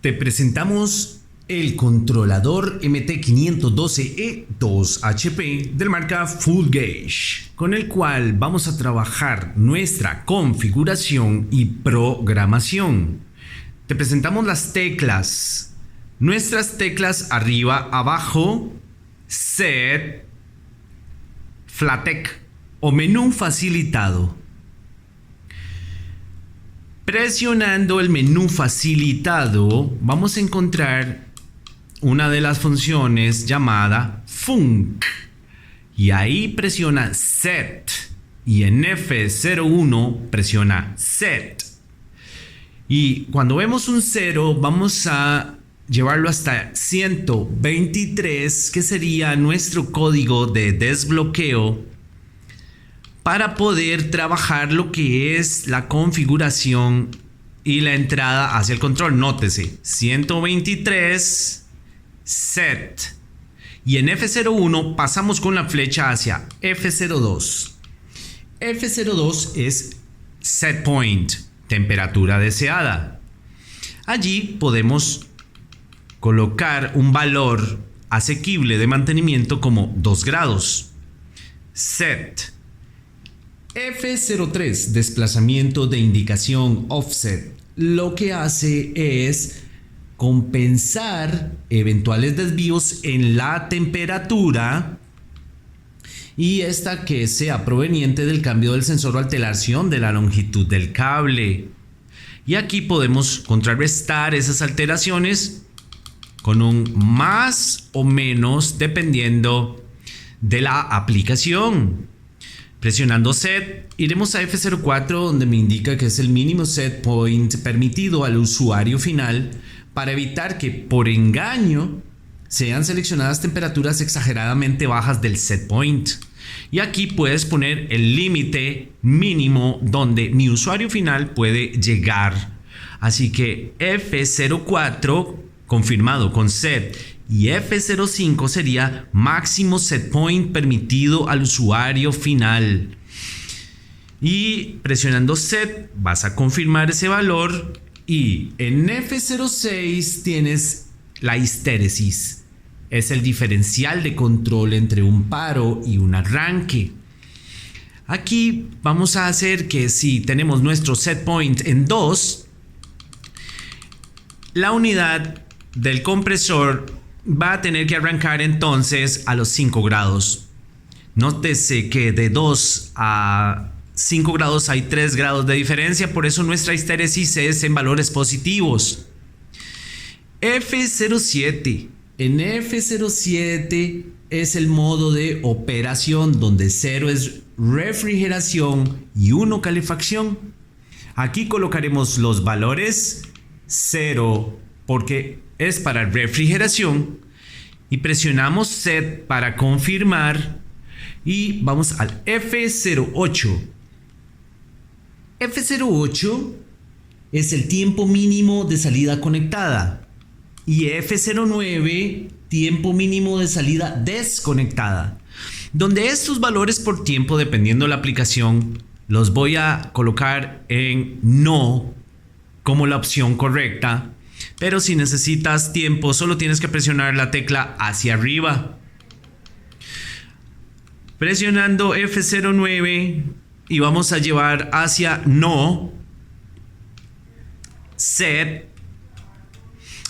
Te presentamos el controlador MT512E2HP de la marca Full Gauge, con el cual vamos a trabajar nuestra configuración y programación. Te presentamos las teclas. Nuestras teclas arriba, abajo, Set, Flatec o menú facilitado. Presionando el menú facilitado vamos a encontrar una de las funciones llamada Func, y ahí presiona Set, y en F01 presiona Set, y cuando vemos un 0 vamos a llevarlo hasta 123, que sería nuestro código de desbloqueo para poder trabajar lo que es la configuración y la entrada hacia el control. Nótese, 123, Set. Y en F01 pasamos con la flecha hacia F02. F02 es Set Point, temperatura deseada. Allí podemos colocar un valor asequible de mantenimiento como 2 grados. Set. F03, desplazamiento de indicación offset, lo que hace es compensar eventuales desvíos en la temperatura, y esta que sea proveniente del cambio del sensor o alteración de la longitud del cable. Y aquí podemos contrarrestar esas alteraciones con un más o menos dependiendo de la aplicación. Presionando Set, iremos a F04, donde me indica que es el mínimo set point permitido al usuario final, para evitar que por engaño sean seleccionadas temperaturas exageradamente bajas del set point. Y aquí puedes poner el límite mínimo donde mi usuario final puede llegar. Así que F04 confirmado con Set, y F05 sería máximo set point permitido al usuario final. Y presionando Set vas a confirmar ese valor, y en F06 tienes la histéresis. Es el diferencial de control entre un paro y un arranque. Aquí vamos a hacer que si tenemos nuestro set point en 2, la unidad del compresor va a tener que arrancar entonces a los 5 grados. Nótese que de 2 a 5 grados hay 3 grados de diferencia, por eso nuestra histéresis es en valores positivos. F07. En F07 es el modo de operación, donde 0 es refrigeración y 1 calefacción. Aquí colocaremos los valores 0 porque es para refrigeración, y presionamos Set para confirmar, y vamos al F08. F08 es el tiempo mínimo de salida conectada, y F09 tiempo mínimo de salida desconectada, donde estos valores por tiempo, dependiendo de la aplicación, los voy a colocar en no como la opción correcta. Pero si necesitas tiempo, solo tienes que presionar la tecla hacia arriba. Presionando F09 y vamos a llevar hacia no. Set.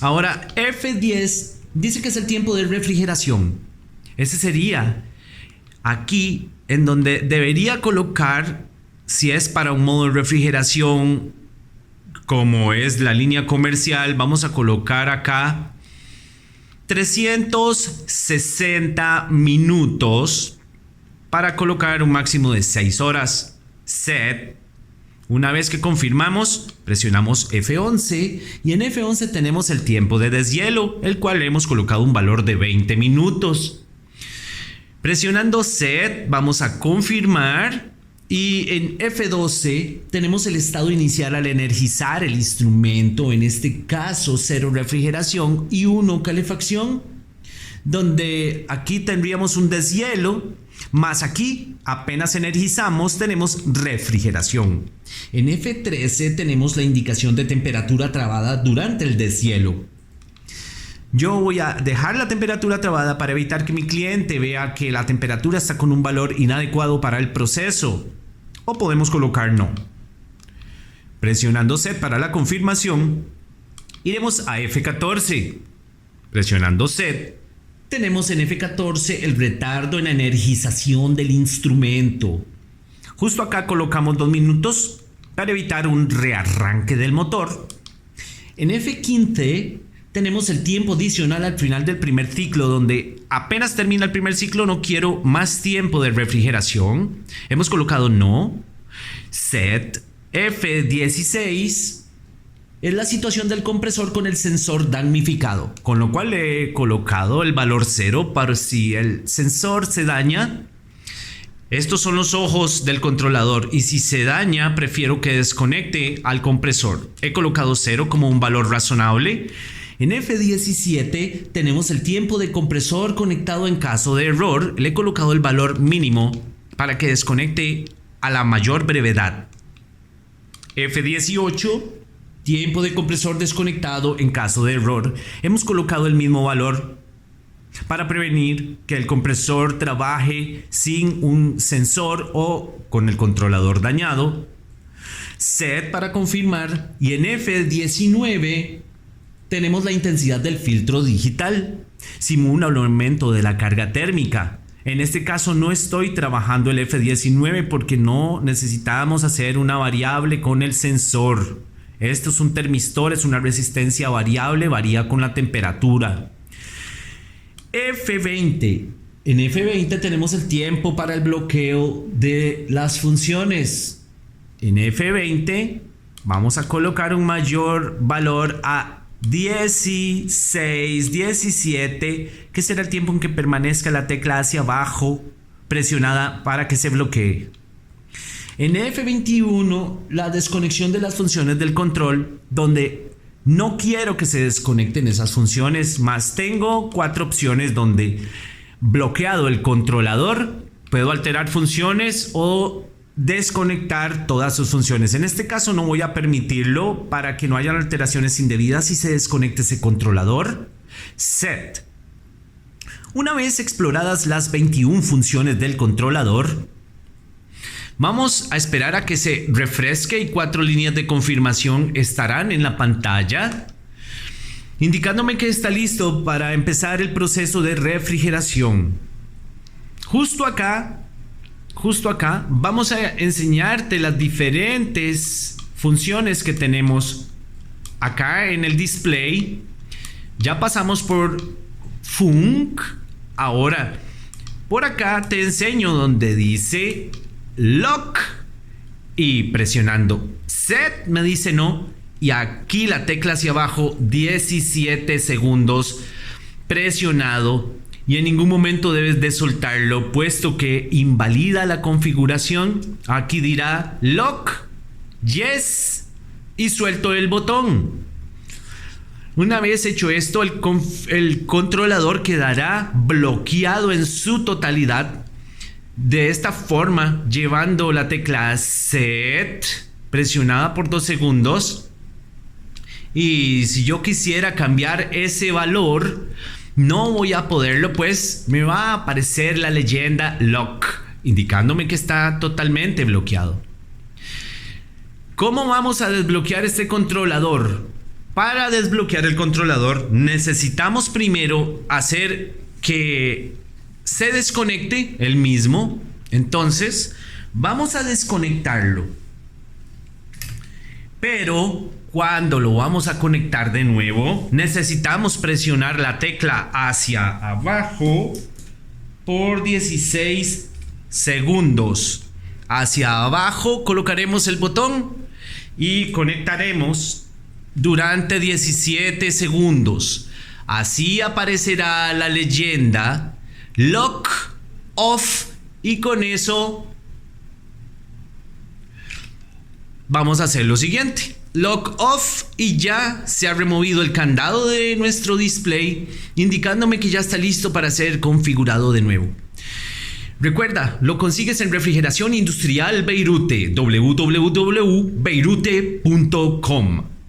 Ahora F10 dice que es el tiempo de refrigeración. Ese sería aquí en donde debería colocar, si es para un modo de refrigeración como es la línea comercial, vamos a colocar acá 360 minutos para colocar un máximo de 6 horas. Set. Una vez que confirmamos, presionamos F11, y en F11 tenemos el tiempo de deshielo, el cual le hemos colocado un valor de 20 minutos. Presionando Set vamos a confirmar, y en F12 tenemos el estado inicial al energizar el instrumento, en este caso 0 refrigeración y 1 calefacción, donde aquí tendríamos un deshielo, Más aquí, apenas energizamos, tenemos refrigeración. En F13 tenemos la indicación de temperatura trabada durante el deshielo. Yo voy a dejar la temperatura trabada para evitar que mi cliente vea que la temperatura está con un valor inadecuado para el proceso. O podemos colocar no. Presionando Set para la confirmación, iremos a F14. Presionando Set, tenemos en F14 el retardo en la energización del instrumento. Justo acá colocamos 2 minutos para evitar un rearranque del motor. En F15 tenemos el tiempo adicional al final del primer ciclo, donde apenas termina el primer ciclo no quiero más tiempo de refrigeración. Hemos colocado no. Set. F16 es la situación del compresor con el sensor damnificado, con lo cual le he colocado el valor 0 para si el sensor se daña. Estos son los ojos del controlador y si se daña prefiero que desconecte al compresor. He colocado 0 como un valor razonable. En F17 tenemos el tiempo de compresor conectado en caso de error. Le he colocado el valor mínimo para que desconecte a la mayor brevedad. F18, tiempo de compresor desconectado en caso de error. Hemos colocado el mismo valor para prevenir que el compresor trabaje sin un sensor o con el controlador dañado. Set para confirmar. Y en F19 tenemos la intensidad del filtro digital. Simula un aumento de la carga térmica. En este caso no estoy trabajando el F19 porque no necesitábamos hacer una variable con el sensor. Esto es un termistor, es una resistencia variable, varía con la temperatura. F20. En F20 tenemos el tiempo para el bloqueo de las funciones. En F20 vamos a colocar un mayor valor a 16, 17, que será el tiempo en que permanezca la tecla hacia abajo presionada para que se bloquee. En F21, la desconexión de las funciones del control, donde no quiero que se desconecten esas funciones, más tengo 4 opciones donde bloqueado el controlador, puedo alterar funciones o desconectar todas sus funciones. En este caso no voy a permitirlo para que no haya alteraciones indebidas y se desconecte ese controlador. Set. Una vez exploradas las 21 funciones del controlador, vamos a esperar a que se refresque y 4 líneas de confirmación estarán en la pantalla, indicándome que está listo para empezar el proceso de refrigeración. Justo acá vamos a enseñarte las diferentes funciones que tenemos acá en el display. Ya pasamos por Func. Ahora, por acá te enseño donde dice Lock y presionando Set me dice no. Y aquí la tecla hacia abajo, 17 segundos presionado. Y en ningún momento debes de soltarlo, puesto que invalida la configuración. Aquí dirá Lock, Yes, y suelto el botón. Una vez hecho esto, el controlador quedará bloqueado en su totalidad. De esta forma, llevando la tecla Set presionada por 2 segundos. Y si yo quisiera cambiar ese valor, no voy a poderlo, pues me va a aparecer la leyenda Lock, indicándome que está totalmente bloqueado. ¿Cómo vamos a desbloquear este controlador? Para desbloquear el controlador necesitamos primero hacer que se desconecte el mismo. Entonces vamos a desconectarlo. Pero cuando lo vamos a conectar de nuevo, necesitamos presionar la tecla hacia abajo por 16 segundos. Hacia abajo colocaremos el botón y conectaremos durante 17 segundos. Así aparecerá la leyenda Lock Off y con eso vamos a hacer lo siguiente. Lock Off y ya se ha removido el candado de nuestro display, indicándome que ya está listo para ser configurado de nuevo. Recuerda, lo consigues en Refrigeración Industrial Beirute, www.beirute.com.